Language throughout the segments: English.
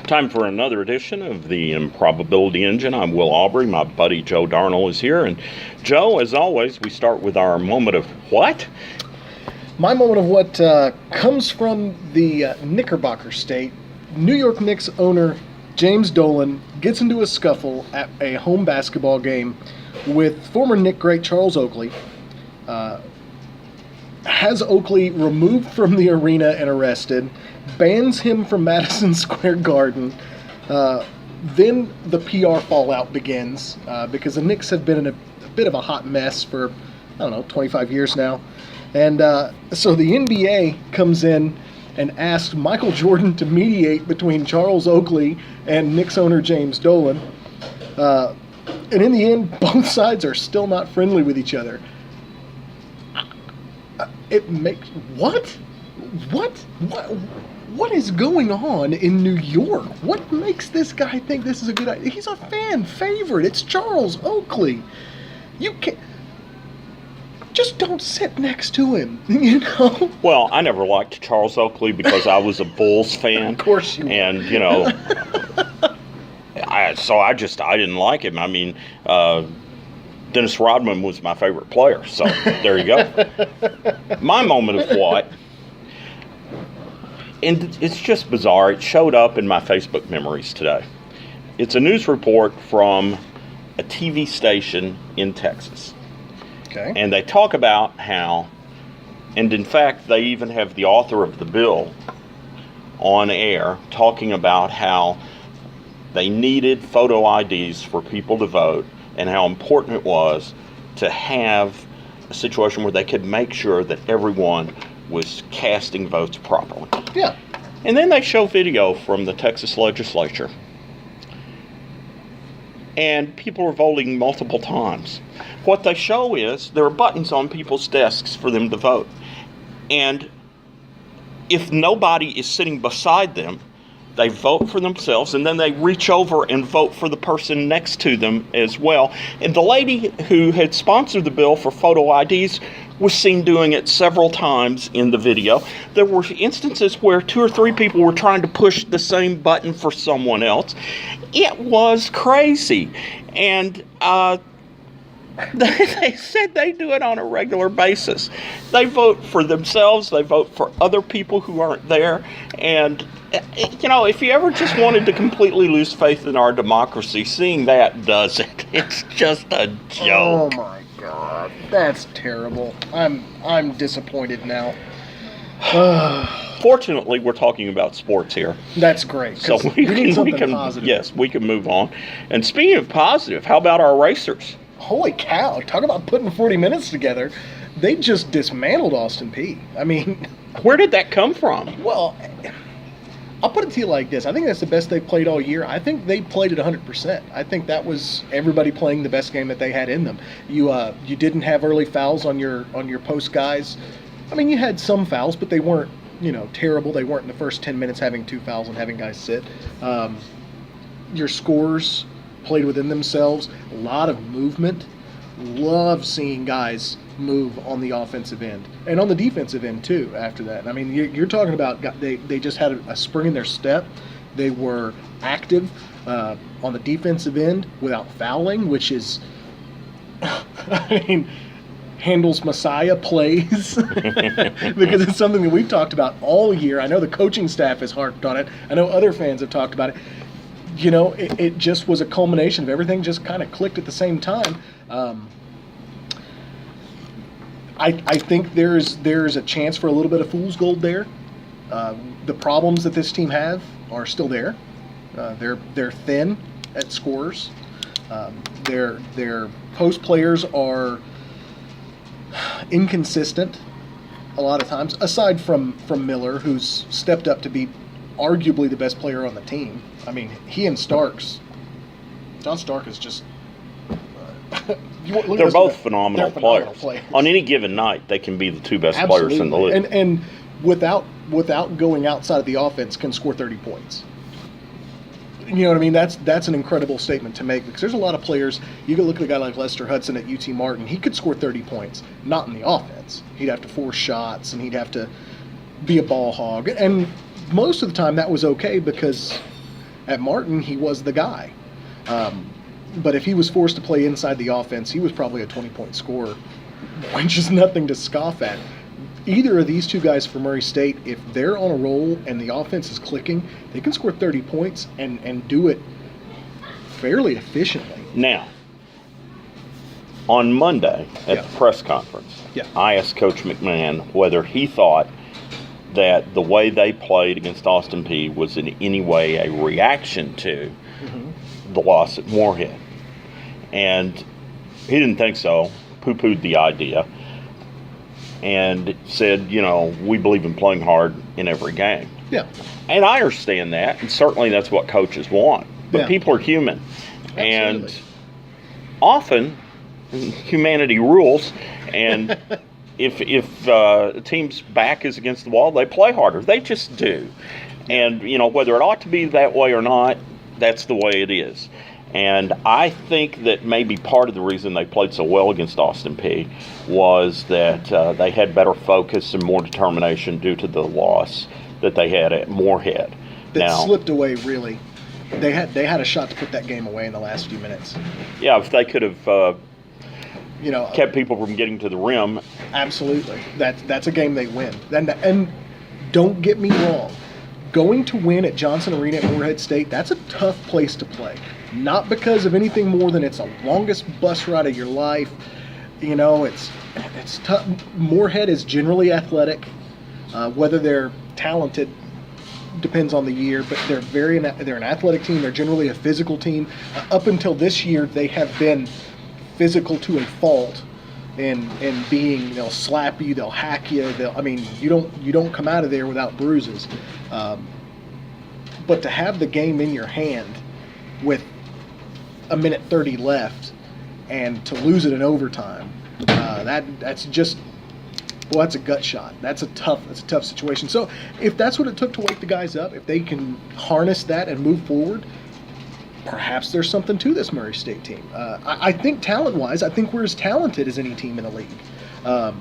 Time for another edition of the Improbability Engine. I'm Will Aubrey. My buddy Joe Darnell is here. And Joe, as always, we start with our moment of what? My moment of what comes from the Knickerbocker State. New York Knicks owner James Dolan gets into a scuffle at a home basketball game with former Knick great Charles Oakley. Has Oakley removed from the arena and arrested, bans him from Madison Square Garden. Then the PR fallout begins because the Knicks have been in a bit of a hot mess for, 25 years now. And so the NBA comes in and asks Michael Jordan to mediate between Charles Oakley and Knicks owner James Dolan. And in the end, both sides are still not friendly with each other. It makes... What is going on in New York? What makes this guy think this is a good idea? He's a fan favorite. It's Charles Oakley. You can't... Just don't sit next to him, Well, I never liked Charles Oakley because I was a Bulls fan. Of course you were. And, I didn't like him. I mean, Dennis Rodman was my favorite player, so there you go. My moment of what? And it's just bizarre. It showed up in my Facebook memories today. It's a news report from a TV station in Texas. Okay. And they talk about how, and in fact, they even have the author of the bill on air talking about how they needed photo IDs for people to vote and how important it was to have a situation where they could make sure that everyone was casting votes properly. Yeah. And then they show video from the Texas legislature. And people are voting multiple times. What they show is there are buttons on people's desks for them to vote. And if nobody is sitting beside them, they vote for themselves, and then they reach over and vote for the person next to them as well. And the lady who had sponsored the bill for photo IDs was seen doing it several times in the video. There were instances where 2 or 3 people were trying to push the same button for someone else. It was crazy. And they said they do it on a regular basis. They vote for themselves. They vote for other people who aren't there. And, if you ever just wanted to completely lose faith in our democracy, seeing that does it. It's just a joke. Oh, my God. That's terrible. I'm disappointed now. Fortunately, we're talking about sports here. That's great. So we can positive. Yes, we can move on. And speaking of positive, how about our racers? Holy cow, talk about putting 40 minutes together. They just dismantled Austin Peay. I mean... Where did that come from? Well, I'll put it to you like this. I think that's the best they've played all year. I think they played at 100%. I think that was everybody playing the best game that they had in them. You didn't have early fouls on your post guys. I mean, you had some fouls, but they weren't, terrible. They weren't in the first 10 minutes having 2 fouls and having guys sit. Your scorers played within themselves. A lot of movement. Love seeing guys move on the offensive end and on the defensive end too after that. I mean, you're talking about they just had a spring in their step. They were active on the defensive end without fouling, which is I mean, Handel's Messiah plays because it's something that we've talked about all year. I know the coaching staff has harped on it. I know other fans have talked about it. It just was a culmination of everything just kind of clicked at the same time. I think there's a chance for a little bit of fool's gold there. The problems that this team have are still there. They're thin at scorers. Their post players are inconsistent a lot of times, aside from Miller, who's stepped up to be arguably the best player on the team. I mean, he and John Stark is just... They're both phenomenal players. On any given night, they can be the 2 best players in the league. And without going outside of the offense, can score 30 points. You know what I mean? That's an incredible statement to make, because there's a lot of players. You can look at a guy like Lester Hudson at UT Martin. He could score 30 points, not in the offense. He'd have to force shots, and he'd have to be a ball hog. And most of the time that was okay because At Martin, he was the guy. But if he was forced to play inside the offense, he was probably a 20-point scorer, which is nothing to scoff at. Either of these two guys for Murray State, if they're on a roll and the offense is clicking, they can score 30 points and do it fairly efficiently. Now, on Monday at the press conference, I asked Coach McMahon whether he thought that the way they played against Austin Peay was in any way a reaction to the loss at Moorhead. And he didn't think so, poo-pooed the idea, and said, we believe in playing hard in every game. Yeah. And I understand that, and certainly that's what coaches want. But people are human. Absolutely. And often, humanity rules, and if a team's back is against the wall, they play harder. They just do. And, whether it ought to be that way or not, that's the way it is. And I think that maybe part of the reason they played so well against Austin Peay was that they had better focus and more determination due to the loss that they had at Moorhead. That slipped away, really. They had a shot to put that game away in the last few minutes. Yeah, if they could have kept people from getting to the rim. Absolutely. That's a game they win. And don't get me wrong. Going to win at Johnson Arena at Moorhead State, that's a tough place to play. Not because of anything more than it's the longest bus ride of your life. It's tough. Moorhead is generally athletic. Whether they're talented depends on the year, but they're an athletic team. They're generally a physical team. Up until this year, they have been physical to a fault. And being, they'll slap you, they'll hack you. You don't come out of there without bruises. But to have the game in your hand with a minute 30 left and to lose it in overtime, that's a gut shot. That's a tough situation. So if that's what it took to wake the guys up, if they can harness that and move forward, perhaps there's something to this Murray State team. I think talent-wise, I think we're as talented as any team in the league.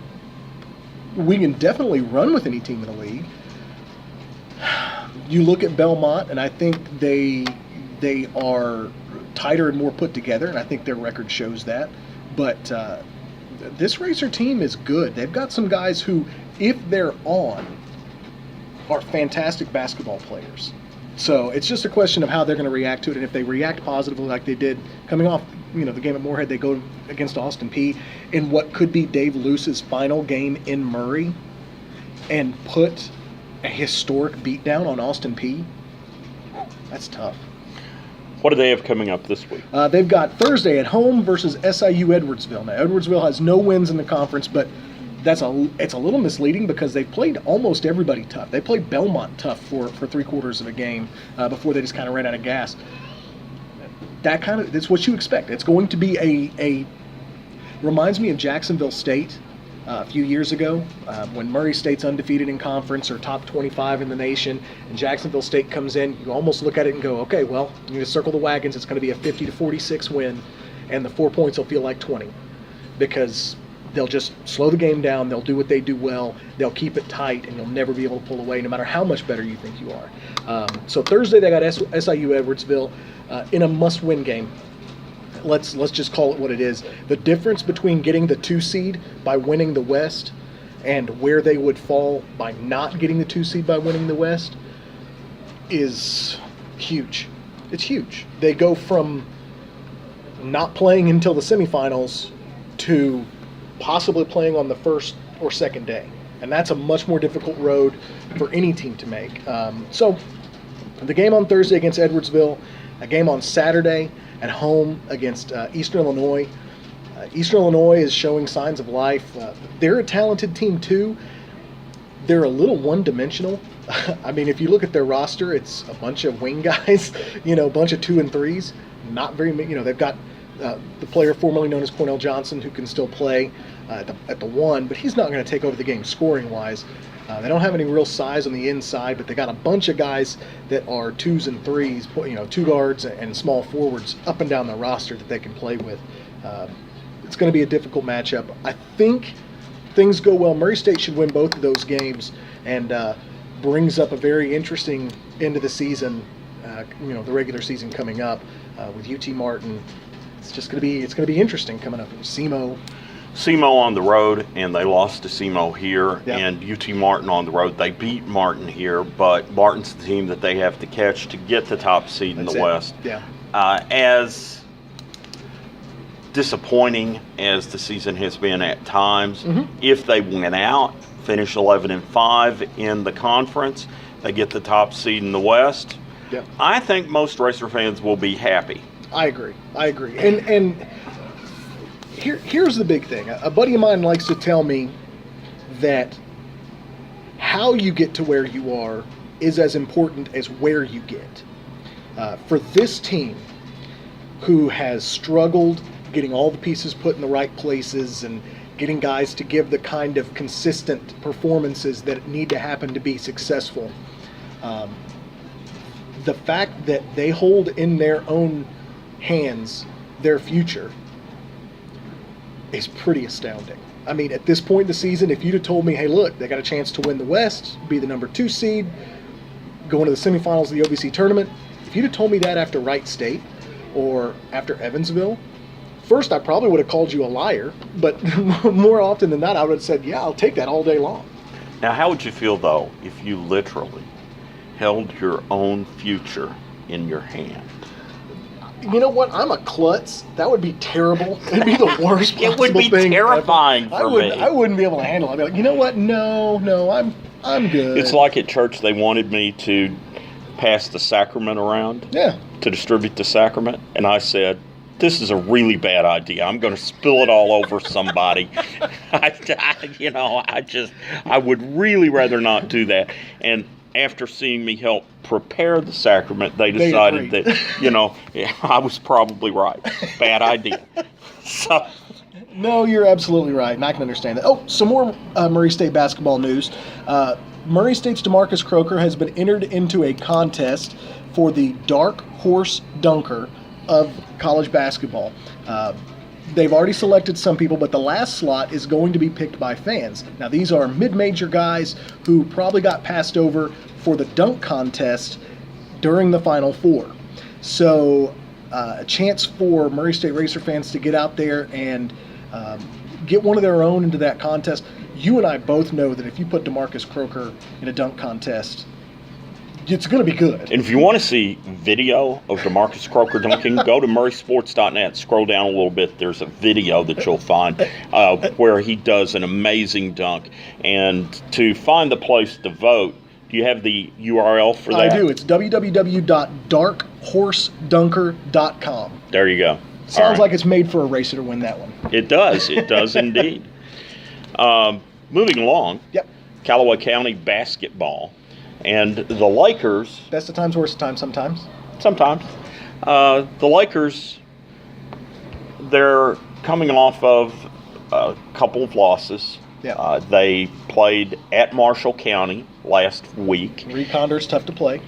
We can definitely run with any team in the league. You look at Belmont, and I think they are tighter and more put together, and I think their record shows that. But this Racer team is good. They've got some guys who, if they're on, are fantastic basketball players. So it's just a question of how they're going to react to it, and if they react positively like they did coming off, the game at Moorhead, they go against Austin Peay in what could be Dave Luce's final game in Murray, and put a historic beatdown on Austin Peay. That's tough. What do they have coming up this week? They've got Thursday at home versus SIU Edwardsville. Now, Edwardsville has no wins in the conference, but it's a little misleading because they played almost everybody tough. They played Belmont tough for 3/4 of a game before they just kind of ran out of gas. That's what you expect. It's going to be reminds me of Jacksonville State a few years ago when Murray State's undefeated in conference or top 25 in the nation, and Jacksonville State comes in. You almost look at it and go, okay, well, you need to circle the wagons. It's going to be a 50-46 win, and the 4 points will feel like 20 because they'll just slow the game down. They'll do what they do well. They'll keep it tight, and you'll never be able to pull away no matter how much better you think you are. So Thursday they got SIU Edwardsville in a must-win game. Let's just call it what it is. The difference between getting the 2 seed by winning the West and where they would fall by not getting the 2 seed by winning the West is huge. It's huge. They go from not playing until the semifinals to possibly playing on the first or second day. And that's a much more difficult road for any team to make. So the game on Thursday against Edwardsville, a game on Saturday at home against Eastern Illinois. Eastern Illinois is showing signs of life. They're a talented team too. They're a little one-dimensional. I mean, if you look at their roster, it's a bunch of wing guys, a bunch of 2 and 3s. Not very many. They've got the player formerly known as Cornell Johnson who can still play at the 1, but he's not going to take over the game scoring-wise. They don't have any real size on the inside, but they got a bunch of guys that are 2s and 3s, 2 guards and small forwards up and down the roster that they can play with. It's going to be a difficult matchup. I think things go well. Murray State should win both of those games and brings up a very interesting end of the season the regular season coming up with UT Martin. It's going to be interesting coming up. SEMO on the road, and they lost to SEMO here, and UT Martin on the road. They beat Martin here, but Martin's the team that they have to catch to get the top seed in the West. Yeah. As disappointing as the season has been at times, if they win out, finish 11-5 in the conference, they get the top seed in the West. Yeah. I think most Racer fans will be happy. I agree. And here's the big thing. A buddy of mine likes to tell me that how you get to where you are is as important as where you get. For this team, who has struggled getting all the pieces put in the right places and getting guys to give the kind of consistent performances that need to happen to be successful, the fact that they hold in their own hands their future is pretty astounding. I mean, at this point in the season, if you'd have told me, hey, look, they got a chance to win the West, be the number 2 seed, go into the semifinals of the OVC tournament, if you'd have told me that after Wright State or after Evansville, first I probably would have called you a liar, but more often than not, I would have said, yeah, I'll take that all day long. Now, how would you feel, though, if you literally held your own future in your hand? You know what? I'm a klutz. That would be terrible. It'd be the worst possible thing. It would be terrifying ever. for me. I wouldn't be able to handle it. I'd be like, you know what? No, I'm good. It's like at church, they wanted me to pass the sacrament around. Yeah. To distribute the sacrament. And I said, this is a really bad idea. I'm going to spill it all over somebody. I would really rather not do that. And after seeing me help prepare the sacrament, they decided that, I was probably right. Bad idea. So, no, you're absolutely right, and I can understand that. Oh, some more Murray State basketball news. Murray State's DeMarcus Croker has been entered into a contest for the Dark Horse Dunker of college basketball. They've already selected some people, but the last slot is going to be picked by fans. Now, these are mid-major guys who probably got passed over for the dunk contest during the Final Four. So, a chance for Murray State Racer fans to get out there and get one of their own into that contest. You and I both know that if you put DeMarcus Croker in a dunk contest, it's going to be good. And if you want to see video of DeMarcus Croker dunking, go to murraysports.net. Scroll down a little bit. There's a video that you'll find where he does an amazing dunk. And to find the place to vote, do you have the URL for that? I do. It's www.darkhorsedunker.com. There you go. Sounds like it's made for a racer to win that one. It does. It does indeed. Moving along. Yep. Callaway County basketball. And the Lakers... Best of times, worst of times, sometimes. Sometimes. The Lakers, they're coming off of a couple of losses. Yeah. They played at Marshall County last week. Reconder's tough to play.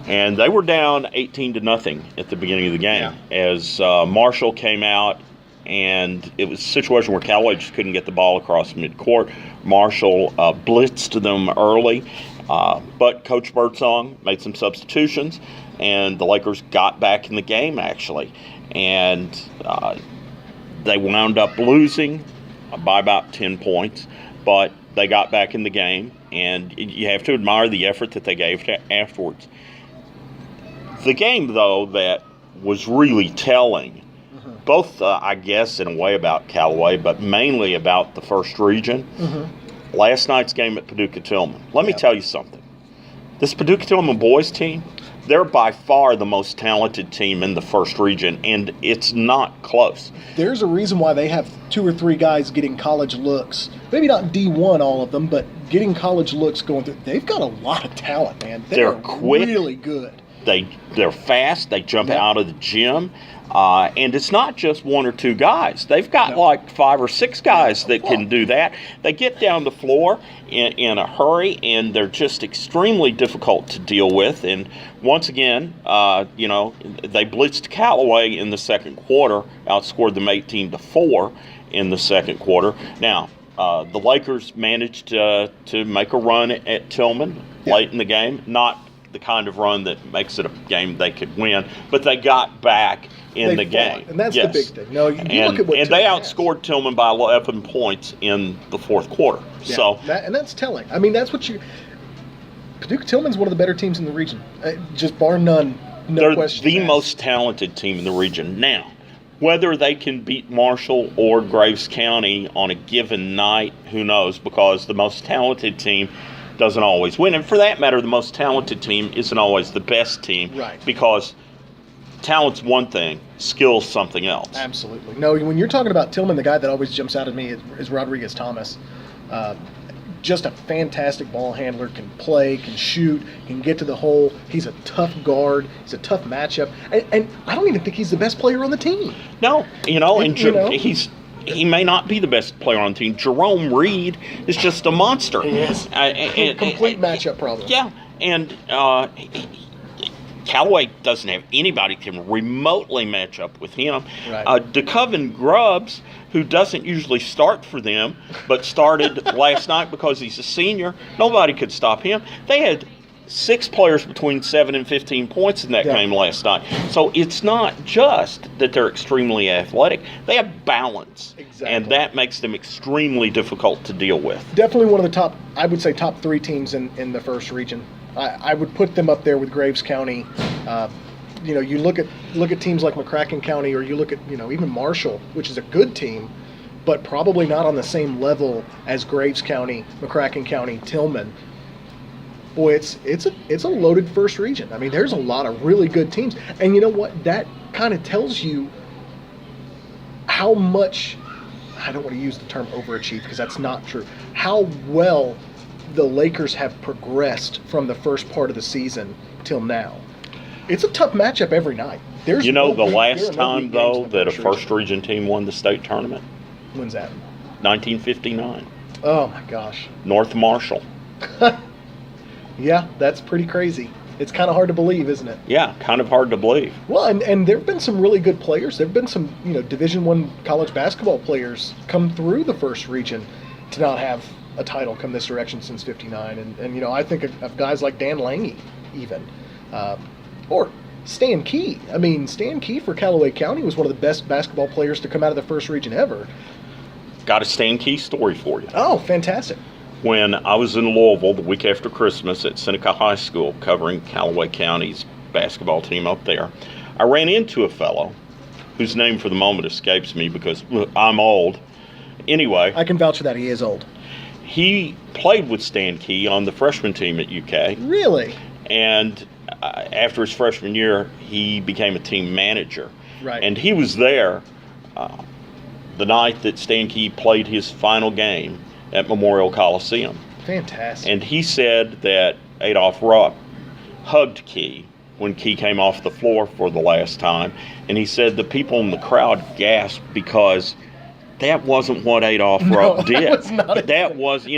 And they were down 18-0 at the beginning of the game. Yeah. As Marshall came out, and it was a situation where Callaway just couldn't get the ball across midcourt. Marshall blitzed them early. But Coach Birdsong made some substitutions, and the Lakers got back in the game, actually. And they wound up losing by about 10 points, but they got back in the game, and you have to admire the effort that they gave afterwards. The game, though, that was really telling, both, I guess, in a way about Callaway, but mainly about the first region, last night's game at Paducah-Tillman. Let me tell you something. This Paducah-Tillman boys team, they're by far the most talented team in the first region, and it's not close. There's a reason why they have 2 or 3 guys getting college looks. Maybe not D1, all of them, but getting college looks going through. They've got a lot of talent, man. They're quick. Really good. They're fast. They jump out of the gym. And it's not just 1 or 2 guys. They've got like 5 or 6 guys that can do that. They get down the floor in a hurry, and they're just extremely difficult to deal with. And once again, they blitzed Callaway in the second quarter, outscored them 18-4 in the second quarter. Now, the Lakers managed to make a run at Tillman late in the game. Not the kind of run that makes it a game they could win, but they got back in the game. And that's the big thing. No, you look at what and they Tillman outscored Tillman by 11 points in the fourth quarter. Yeah, So and that's telling. I mean, that's what Paducah Tillman's one of the better teams in the region, just bar none. No they're question. the most talented team in the region. Now, whether they can beat Marshall or Graves County on a given night, who knows, because the most talented team doesn't always win. And for that matter, the most talented team isn't always the best team. Right. Because talent's one thing, skill's something else. Absolutely. No, when you're talking about Tillman, the guy that always jumps out at me is Rodriguez Thomas. Just a fantastic ball handler, can play, can shoot, can get to the hole. He's a tough guard. He's a tough matchup. And I don't even think he's the best player on the team. No, he may not be the best player on the team. Jerome Reed is just a monster. He is. Complete matchup problem. Yeah, and Callaway doesn't have anybody who can remotely match up with him. Right. DeCoven Grubbs, who doesn't usually start for them, but started last night because he's a senior, nobody could stop him. They had 6 players between 7 and 15 points in that game last night. So it's not just that they're extremely athletic. They have balance. Exactly. And that makes them extremely difficult to deal with. Definitely one of the top, I would say, top 3 teams in the first region. I would put them up there with Graves County. You look at teams like McCracken County, or you look at even Marshall, which is a good team, but probably not on the same level as Graves County, McCracken County, Tillman. Boy, it's a loaded first region. I mean, there's a lot of really good teams, and you know what? That kind of tells you how much. I don't want to use the term overachieve because that's not true. How well the Lakers have progressed from the first part of the season till now. It's a tough matchup every night. The last time, though, that a first region team won the state tournament? When's that? 1959. Oh, my gosh. North Marshall. Yeah, that's pretty crazy. It's kind of hard to believe, isn't it? Yeah, kind of hard to believe. Well, and there have been some really good players. There have been some, Division I college basketball players come through the first region to not have a title come this direction since '59, and I think of guys like Dan Lange, even, or Stan Key. I mean, Stan Key for Callaway County was one of the best basketball players to come out of the first region ever. Got a Stan Key story for you. Oh, fantastic! When I was in Louisville the week after Christmas at Seneca High School covering Callaway County's basketball team up there, I ran into a fellow whose name for the moment escapes me because I'm old. Anyway, I can vouch for that. He is old. He played with Stan Key on the freshman team at UK. Really? And after his freshman year, he became a team manager. Right. And he was there the night that Stan Key played his final game at Memorial Coliseum. Fantastic. And he said that Adolph Rupp hugged Key when Key came off the floor for the last time. And he said the people in the crowd gasped because that wasn't what Adolph Rupp did. That was, an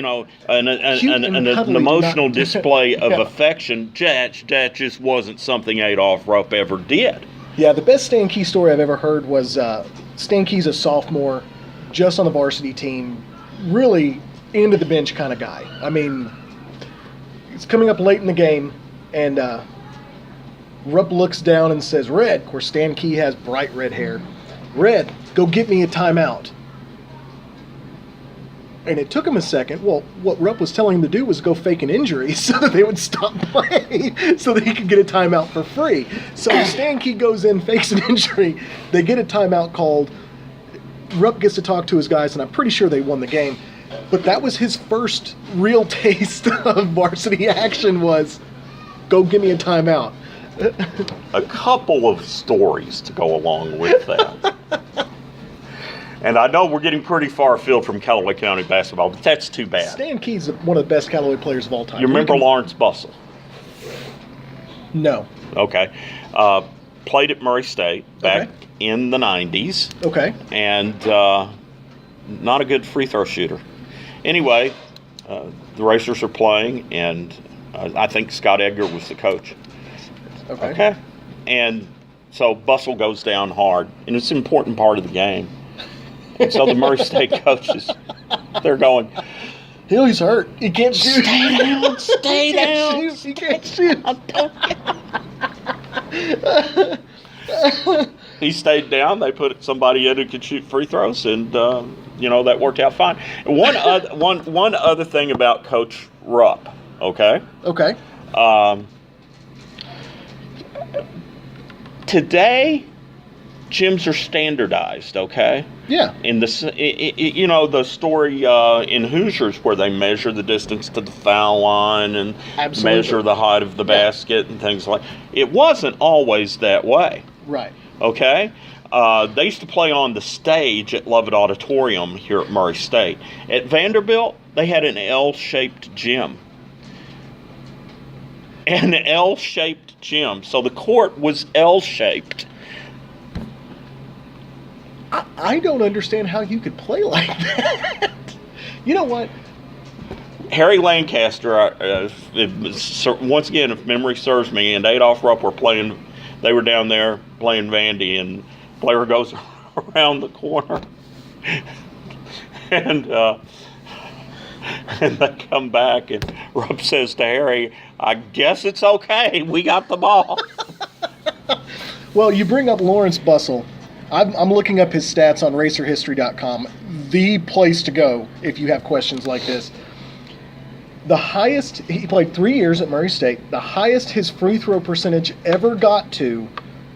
emotional display of affection. That just wasn't something Adolph Rupp ever did. Yeah, the best Stan Key story I've ever heard was Stan Key's a sophomore, just on the varsity team, really into the bench kind of guy. I mean, it's coming up late in the game, and Rupp looks down and says, "Red," of course Stan Key has bright red hair, "Red, go get me a timeout." And it took him a second. Well, what Rupp was telling him to do was go fake an injury so that they would stop playing so that he could get a timeout for free. So Stan Key goes in, fakes an injury. They get a timeout called. Rupp gets to talk to his guys, and I'm pretty sure they won the game. But that was his first real taste of varsity action was, go give me a timeout. A couple of stories to go along with that. And I know we're getting pretty far afield from Callaway County basketball, but that's too bad. Stan Key's one of the best Callaway players of all time. You remember Lawrence Bussell? No. Okay. Played at Murray State back in the 90s. Okay. And not a good free throw shooter. Anyway, the Racers are playing, and I think Scott Edgar was the coach. Okay. And so Bussell goes down hard, and it's an important part of the game. And so the Murray State coaches, they're going, He's hurt. He can't shoot. Stay down. Stay down. He can't shoot. He stayed down. They put somebody in who could shoot free throws, and that worked out fine. One other thing about Coach Rupp. Okay. Okay. Today, gyms are standardized. Okay. Yeah. In the story in Hoosiers where they measure the distance to the foul line and Absolutely. measure the height of the basket and things like. It wasn't always that way. Right. Okay? They used to play on the stage at Lovett Auditorium here at Murray State. At Vanderbilt, they had an L-shaped gym. An L-shaped gym. So the court was L-shaped. I don't understand how you could play like that. You know what? Harry Lancaster, once again, if memory serves me, and Adolph Rupp they were down there playing Vandy, and Blair goes around the corner, and they come back, and Rupp says to Harry, I guess it's okay, we got the ball. Well, you bring up Lawrence Bussell. I'm looking up his stats on racerhistory.com, the place to go if you have questions like this. The highest, he played 3 years at Murray State, the highest his free throw percentage ever got to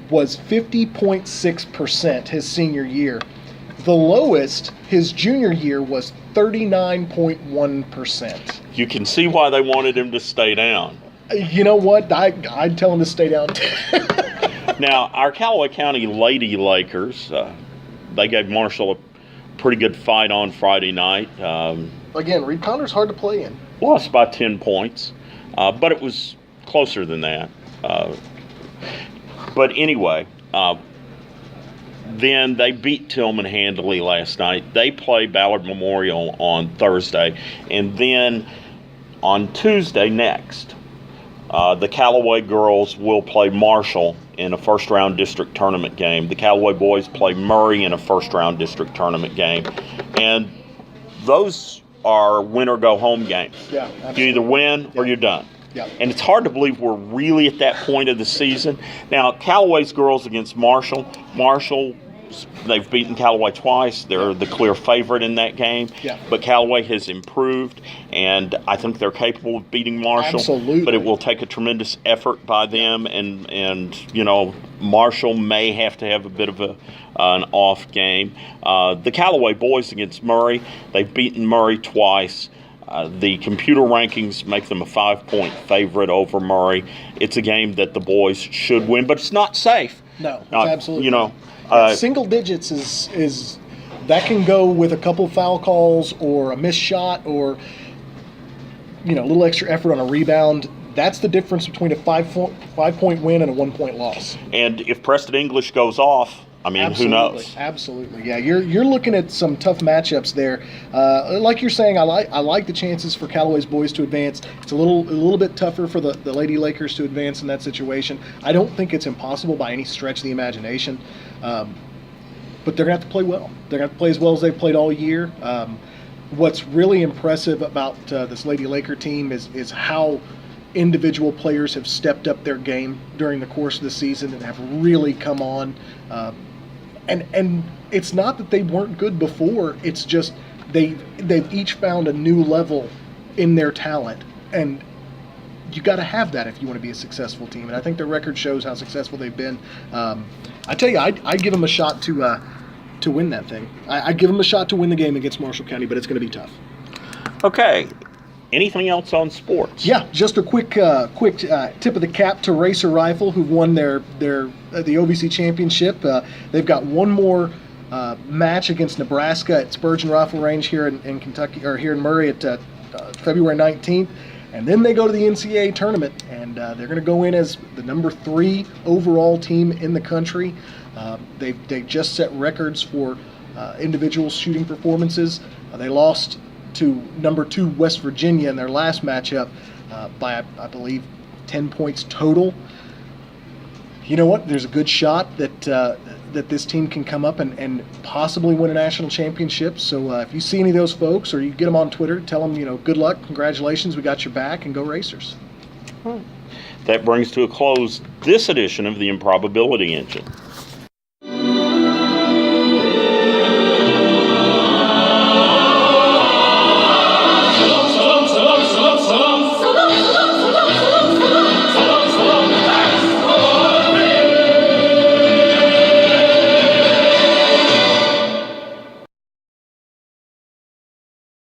was 50.6% his senior year. The lowest his junior year was 39.1%. You can see why they wanted him to stay down. You know what? I'd tell him to stay down too. Now, our Callaway County Lady Lakers, they gave Marshall a pretty good fight on Friday night. Again, Reed Connor's hard to play in. Lost by 10 points, but it was closer than that. But anyway, then they beat Tillman handily last night. They play Ballard Memorial on Thursday. And then on Tuesday next, the Callaway girls will play Marshall in a first-round district tournament game. The Callaway boys play Murray in a first-round district tournament game. And those are win-or-go-home games. Yeah, absolutely. You either win or you're done. Yeah. And it's hard to believe we're really at that point of the season. Now, Callaway's girls against Marshall. Marshall, they've beaten Callaway twice. They're the clear favorite in that game. Yeah. But Callaway has improved, and I think they're capable of beating Marshall. Absolutely. But it will take a tremendous effort by them, and Marshall may have to have a bit of an off game. The Callaway boys against Murray, they've beaten Murray twice. The computer rankings make them a 5-point favorite over Murray. It's a game that the boys should win, but it's not safe. No, it's absolutely. Single digits is that can go with a couple foul calls or a missed shot or a little extra effort on a rebound. That's the difference between a 5-point win and a 1-point loss. And if Preston English goes off, Absolutely. Who knows? Absolutely, yeah. You're looking at some tough matchups there. Like you're saying, I like the chances for Callaway's boys to advance. It's a little bit tougher for the Lady Lakers to advance in that situation. I don't think it's impossible by any stretch of the imagination, but they're gonna have to play well. They're gonna have to play as well as they've played all year. What's really impressive about this Lady Laker team is how individual players have stepped up their game during the course of the season and have really come on. And it's not that they weren't good before. It's just they've each found a new level in their talent, and you got to have that if you want to be a successful team. And I think their record shows how successful they've been. I tell you, I'd give them a shot to win that thing. I'd give them a shot to win the game against Marshall County, but it's going to be tough. Okay. Anything else on sports? Yeah, just a quick tip of the cap to Racer Rifle, who won the OVC championship. They've got one more match against Nebraska at Spurgeon Rifle Range here in Kentucky, or here in Murray at February 19th, and then they go to the NCAA tournament, and they're going to go in as the number 3 overall team in the country. They just set records for individual shooting performances. They lost to number 2 West Virginia in their last matchup by, I believe, 10 points total. you know what? There's a good shot that that this team can come up and possibly win a national championship. So if you see any of those folks, or you get them on Twitter, tell them, good luck, congratulations, we got your back, and go Racers. That brings to a close this edition of the Improbability Engine.